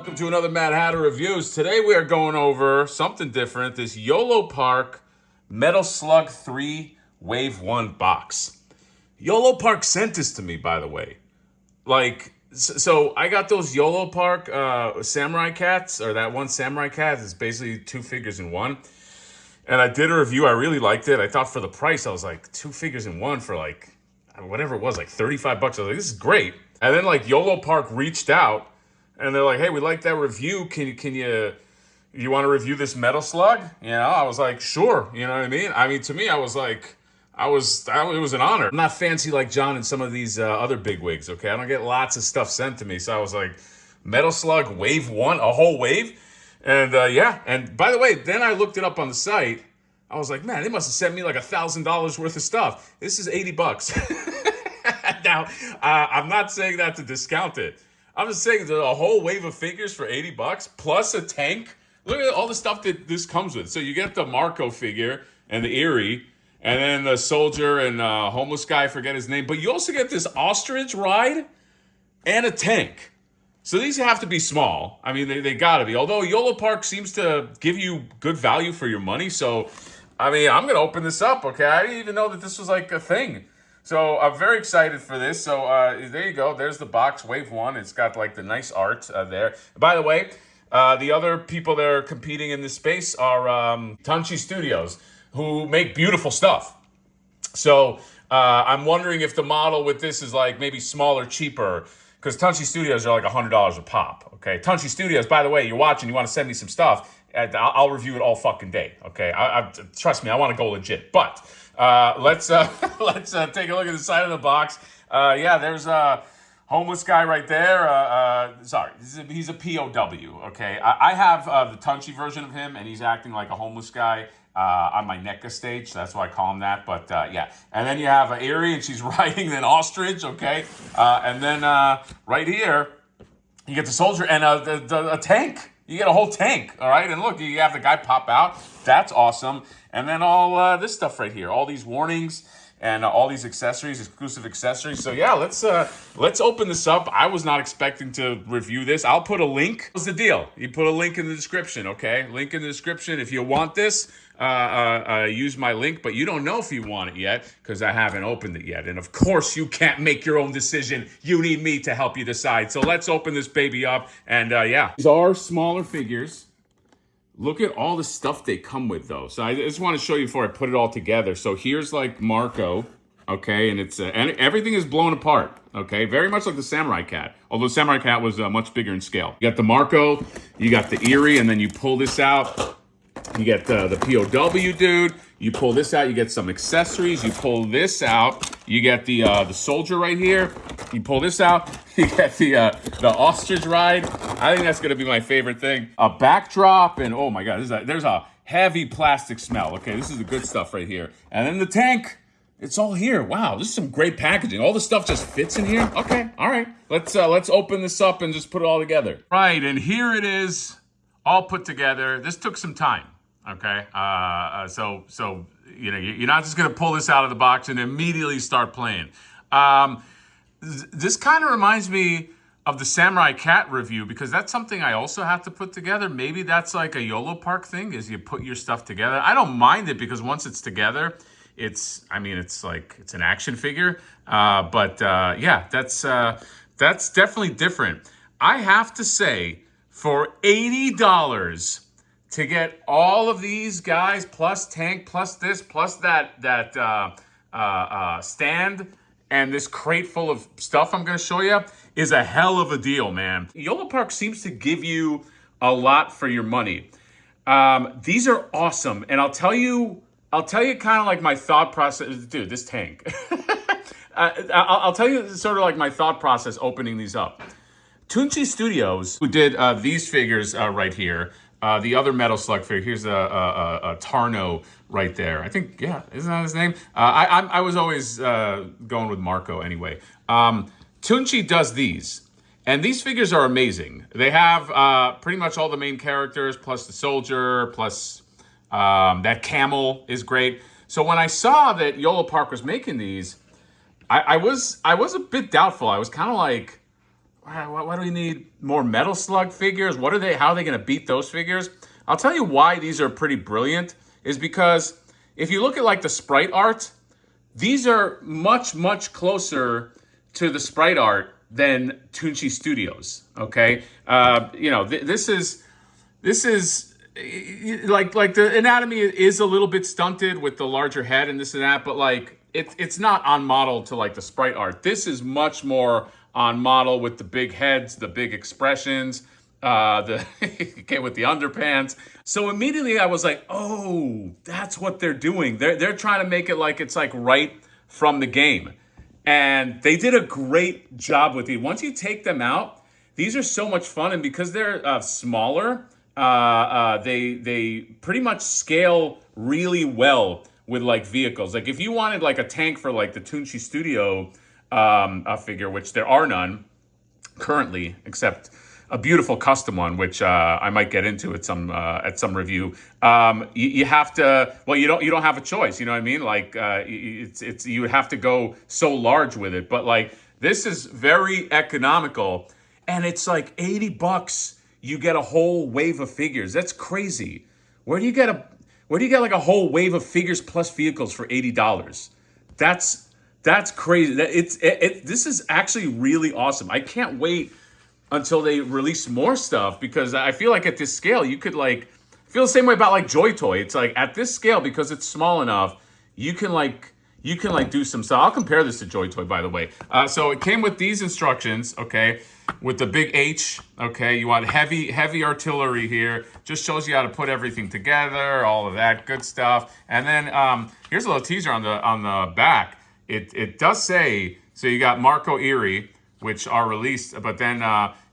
welcome to another Mad Hatter Reviews. Today we are going over something different, this Yolopark Metal Slug 3 Wave 1 box. Yolopark sent this to me, by the way. So I got those Yolopark Samurai Cats, or that one Samurai Cat is basically two figures in one. And I did a review, I really liked it. I thought for the price, I was like, two figures in one for like, whatever it was, like 35 bucks. I was like, this is great. And then like Yolopark reached out and they're like, hey, we like that review. You want to review this Metal Slug? You know, I was like, sure. You know what I mean? I mean, to me, I was like, it was an honor. I'm not fancy like John and some of these other bigwigs, okay? I don't get lots of stuff sent to me. So I was like, Metal Slug Wave 1, a whole wave? And yeah, and by the way, then I looked it up on the site. I was like, man, they must have sent me like $1,000 worth of stuff. This is 80 bucks. Now, I'm not saying that to discount it. I'm just saying there's a whole wave of figures for 80 bucks plus a tank. Look at all the stuff that this comes with. So you get the Marco figure and the Eerie, and then the soldier and homeless guy, I forget his name. But you also get this ostrich ride and a tank. So these have to be small. I mean, they gotta be. Although Yolopark seems to give you good value for your money. So, I mean, I'm gonna open this up, okay? I didn't even know that this was like a thing. So I'm very excited for this. So there you go. There's the box, Wave 1. It's got like the nice art there. By the way, the other people that are competing in this space are Tanchi Studios, who make beautiful stuff. So I'm wondering if the model with this is like maybe smaller, cheaper, because Tanchi Studios are like $100 a pop, okay? Tanchi Studios, by the way, you're watching, you want to send me some stuff, I'll review it all fucking day, okay? Trust me, I want to go legit. But let's take a look at the side of the box. Yeah, there's a homeless guy right there. Sorry, he's a POW, okay? I have the Tanchi version of him, and he's acting like a homeless guy on my NECA stage, so that's why I call him that. But yeah, and then you have an Eerie, and she's riding an ostrich, okay? And then right here, you get the soldier and a tank. You get a whole tank, all right? And look, you have the guy pop out. That's awesome. And then all this stuff right here, all these warnings and all these accessories, exclusive accessories. So yeah, let's open this up. I was not expecting to review this. I'll put a link. What's the deal? You put a link in the description, okay? Link in the description. If you want this, use my link, but you don't know if you want it yet because I haven't opened it yet. And of course, you can't make your own decision. You need me to help you decide. So let's open this baby up. And yeah, these are smaller figures. Look at all the stuff they come with, though. So I just want to show you before I put it all together. So here's like Marco, okay, and it's and everything is blown apart, okay, very much like the Samurai Cat. Although Samurai Cat was much bigger in scale. You got the Marco, you got the Eerie, and then you pull this out. You get the POW dude. You pull this out. You get some accessories. You pull this out. You get the soldier right here. You pull this out. You get the ostrich ride. I think that's gonna be my favorite thing. A backdrop, and oh my god, there's a heavy plastic smell. Okay, this is the good stuff right here. And then the tank. It's all here. Wow, this is some great packaging. All the stuff just fits in here. Okay, all right. Let's open this up and just put it all together. Right, and here it is, all put together. This took some time. Okay, so you know, you're not just gonna pull this out of the box and immediately start playing. This kind of reminds me of the Samurai Cat review because that's something I also have to put together. Maybe that's like a Yolopark thing, is you put your stuff together. I don't mind it because once it's together, it's like it's an action figure. But yeah, that's definitely different. I have to say, for $80. To get all of these guys, plus tank, plus this, plus that stand, and this crate full of stuff I'm going to show you, is a hell of a deal, man. Yolopark seems to give you a lot for your money. These are awesome, and I'll tell you kind of like my thought process. Dude, this tank. I'll tell you sort of like my thought process opening these up. Tanchi Studios, who did these figures right here. The other Metal Slug figure, here's a Tarno right there. I think, yeah, isn't that his name? I was always going with Marco anyway. Tanchi does these, and these figures are amazing. They have pretty much all the main characters, plus the soldier, plus that camel is great. So when I saw that Yolopark was making these, I was a bit doubtful. I was kind of like, why do we need more Metal Slug figures? What are they? How are they going to beat those figures? I'll tell you why these are pretty brilliant is because if you look at like the sprite art, these are much, much closer to the sprite art than Toonchi Studios. Okay, this is like the anatomy is a little bit stunted with the larger head and this and that, but like it's not on model to like the sprite art. This is much more on model with the big heads, the big expressions, okay, with the underpants. So immediately I was like, oh, that's what they're doing. They're trying to make it like it's like right from the game. And they did a great job with it. Once you take them out, these are so much fun. And because they're smaller, they pretty much scale really well with like vehicles. Like if you wanted like a tank for like the Toonchi Studio figure, which there are none currently, except a beautiful custom one, which I might get into at some review. You have to. Well, you don't have a choice. You know what I mean? Like it's you would have to go so large with it. But like this is very economical, and it's like $80. You get a whole wave of figures. That's crazy. Where do you get like a whole wave of figures plus vehicles for $80? That's crazy. This is actually really awesome. I can't wait until they release more stuff because I feel like at this scale you could like feel the same way about like Joy Toy. It's like at this scale because it's small enough, you can do some stuff. I'll compare this to Joy Toy, by the way. So it came with these instructions, okay, with the big H, okay. You want heavy artillery here. Just shows you how to put everything together, all of that good stuff. And then here's a little teaser on the back. It does say, so you got Marco Erie, which are released, but then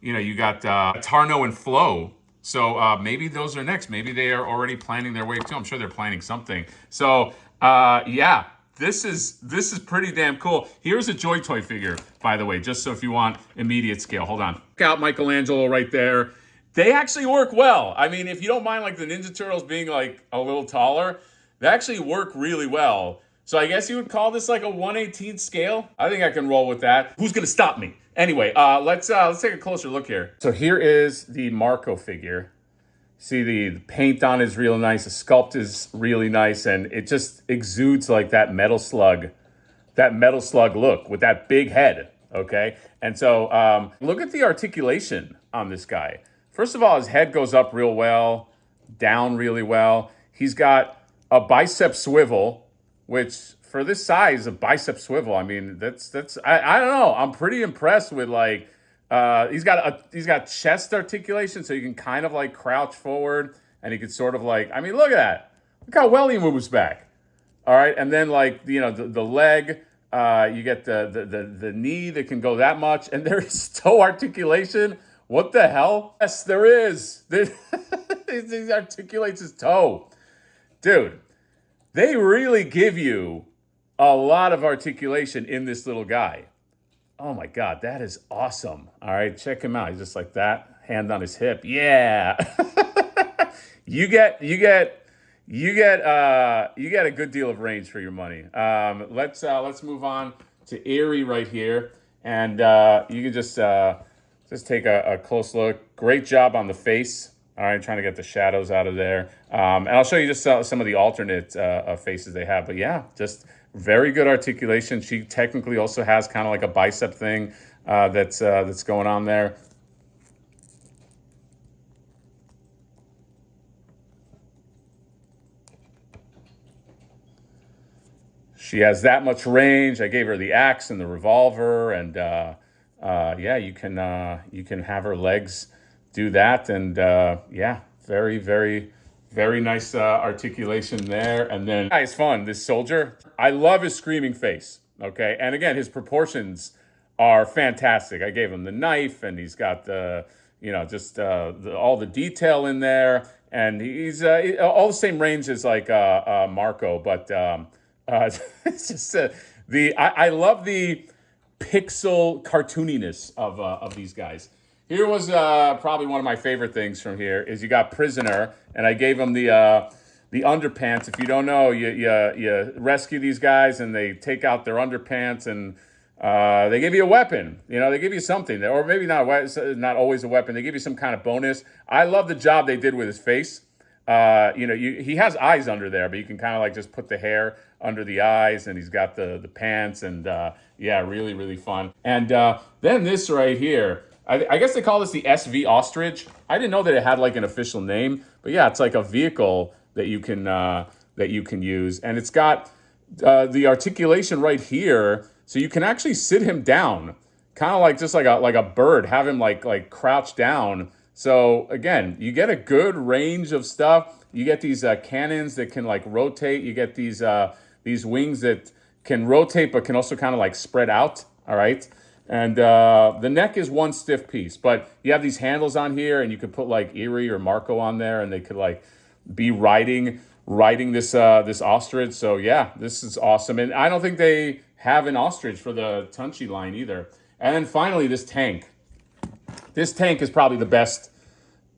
you got Tarno and Flo. So maybe those are next. Maybe they are already planning their wave too. I'm sure they're planning something. So yeah, this is pretty damn cool. Here's a Joy Toy figure, by the way, just so if you want immediate scale. Hold on. Check out Michelangelo right there. They actually work well. I mean, if you don't mind like the Ninja Turtles being like a little taller, they actually work really well. So I guess you would call this like a 1/18 scale. I think I can roll with that. Who's gonna stop me? Anyway, let's take a closer look here. So here is the Marco figure. See the paint on is real nice. The sculpt is really nice, and it just exudes like that Metal Slug look with that big head. Okay, and so look at the articulation on this guy. First of all, his head goes up real well, down really well. He's got a bicep swivel, which for this size, a bicep swivel, I mean, that's I don't know. I'm pretty impressed with like he's got chest articulation, so you can kind of like crouch forward, and he can sort of like, I mean, look at that. Look how well he moves back. All right, and then like the leg, you get the knee that can go that much, and there is toe articulation. What the hell? Yes, there is. He articulates his toe, dude. They really give you a lot of articulation in this little guy. Oh my God, that is awesome. All right, check him out. He's just like that, hand on his hip. Yeah. you get a good deal of range for your money. Let's move on to Erie right here, and you can just take a close look. Great job on the face. All right, trying to get the shadows out of there. And I'll show you just some of the alternate faces they have. But yeah, just very good articulation. She technically also has kind of like a bicep thing that's going on there. She has that much range. I gave her the axe and the revolver, and yeah, you can have her legs do that, and yeah, very nice articulation there. And then it's fun. This soldier, I love his screaming face. Okay, and again, his proportions are fantastic. I gave him the knife, and he's got the all the detail in there, and he's all the same range as like Marco, but it's just I love the pixel cartooniness of these guys. Here was probably one of my favorite things from here is you got Prisoner, and I gave him the underpants. If you don't know, you rescue these guys, and they take out their underpants, and They give you a weapon. You know, they give you something, or maybe not always a weapon. They give you some kind of bonus. I love the job they did with his face. You know, he has eyes under there, but you can kind of like just put the hair under the eyes, and he's got the pants, and yeah, really, really fun. And then this right here, I guess they call this the SV Ostrich. I didn't know that it had like an official name, but yeah, it's like a vehicle that you can use, and it's got the articulation right here, so you can actually sit him down, kind of like just like a bird, have him like crouch down. So again, you get a good range of stuff. You get these cannons that can like rotate. You get these wings that can rotate but can also kind of like spread out. All right. And the neck is one stiff piece, but you have these handles on here, and you could put like Erie or Marco on there, and they could like be riding this ostrich. So yeah, this is awesome. And I don't think they have an ostrich for the Tunchi line either. And then finally, this tank. This tank is probably the best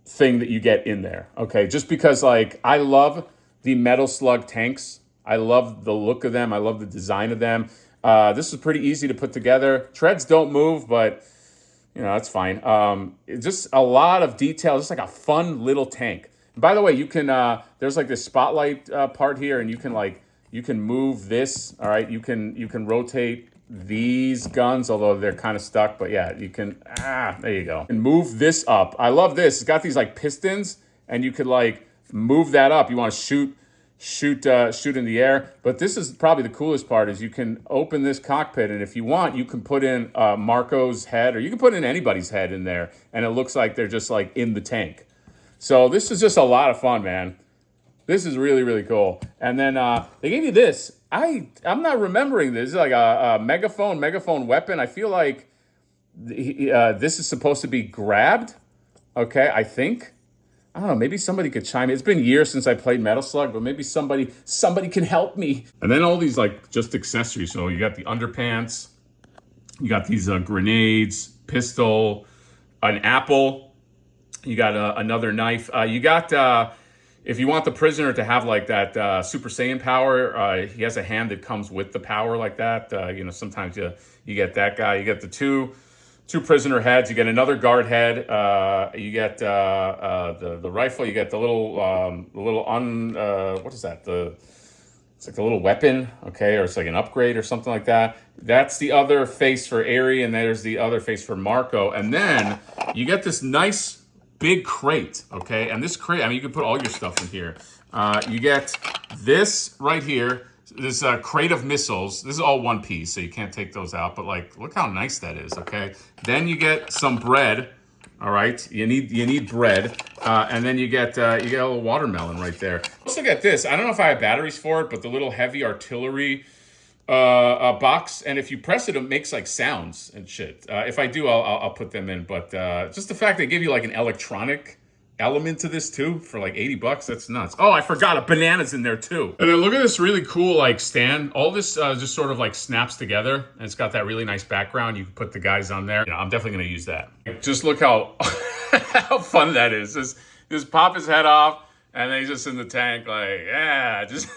thing that you get in there, okay? Just because, like, I love the Metal Slug tanks. I love the look of them. I love the design of them. This is pretty easy to put together. Treads don't move, but, you know, that's fine. It's just a lot of detail. It's like a fun little tank. And by the way, you can, there's like this spotlight part here, and you can move this, all right? You can rotate these guns, although they're kind of stuck, but yeah, you can, there you go. And move this up. I love this. It's got these like pistons, and you could like move that up. You want to shoot in the air. But this is probably the coolest part, is you can open this cockpit, and if you want, you can put in Marco's head, or you can put in anybody's head in there, and it looks like they're just like in the tank. So this is just a lot of fun, man. This is really, really cool. And then they gave you this. I'm not remembering this. It's like a megaphone weapon. I feel like this is supposed to be grabbed. Okay, I think. I don't know. Maybe somebody could chime in. It's been years since I played Metal Slug, but maybe somebody can help me. And then all these like just accessories. So you got the underpants. You got these grenades, pistol, an apple. You got another knife. You got... if you want the prisoner to have like that Super Saiyan power, he has a hand that comes with the power like that. You know, sometimes you get that guy. You get the two prisoner heads. You get another guard head. You get the rifle. You get the little what is that? It's like the little weapon, okay, or it's like an upgrade or something like that. That's the other face for Aerie, and there's the other face for Marco. And then you get this nice big crate, okay? And this crate, I mean, you can put all your stuff in here. You get this right here, this crate of missiles. This is all one piece, so you can't take those out, but like, look how nice that is, okay? Then you get some bread, all right? You need bread, and then you get a little watermelon right there. Also get this, I don't know if I have batteries for it, but the little heavy artillery box, and if you press it, it makes like sounds and shit. If I do, I'll put them in. But just the fact they give you like an electronic element to this too for like $80, that's nuts. Oh, I forgot a banana's in there too. And then look at this really cool like stand. All this just sort of like snaps together, and it's got that really nice background. You can put the guys on there. You know, I'm definitely gonna use that. Just look how how fun that is. Just pop his head off, and then he's just in the tank like, yeah, just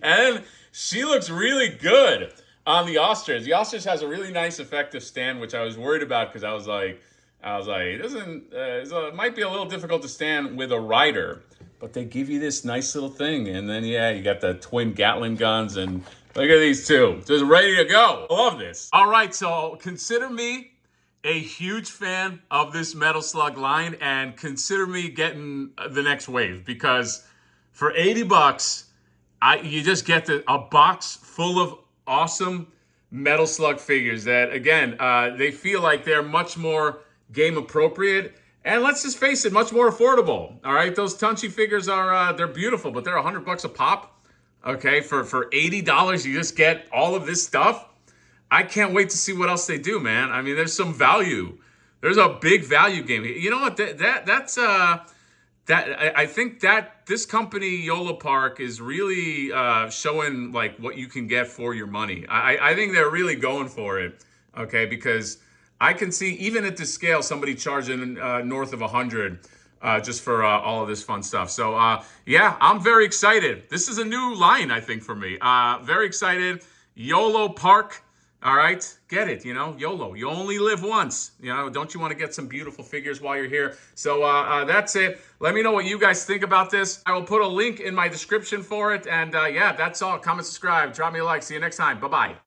and she looks really good on the ostrich. The ostrich has a really nice effective stand, which I was worried about because I was like, it might be a little difficult to stand with a rider, but they give you this nice little thing, and then yeah, you got the twin Gatling guns, and look at these two, just ready to go. I love this. All right, so consider me a huge fan of this Metal Slug line, and consider me getting the next wave, because for $80. You just get a box full of awesome Metal Slug figures that, again, they feel like they're much more game appropriate, and let's just face it, much more affordable. All right, those Tunchi figures are they're beautiful, but they're $100 a pop. Okay, for $80, you just get all of this stuff. I can't wait to see what else they do, man. I mean, there's some value. There's a big value game. You know what? I think that this company, Yolopark, is really showing like what you can get for your money. I think they're really going for it, okay? Because I can see, even at this scale, somebody charging north of 100 just for all of this fun stuff. So yeah, I'm very excited. This is a new line, I think, for me. Very excited. Yolopark. All right, get it, YOLO. You only live once. Don't you want to get some beautiful figures while you're here? So that's it. Let me know what you guys think about this. I will put a link in my description for it. And yeah, that's all. Comment, subscribe, drop me a like. See you next time. Bye-bye.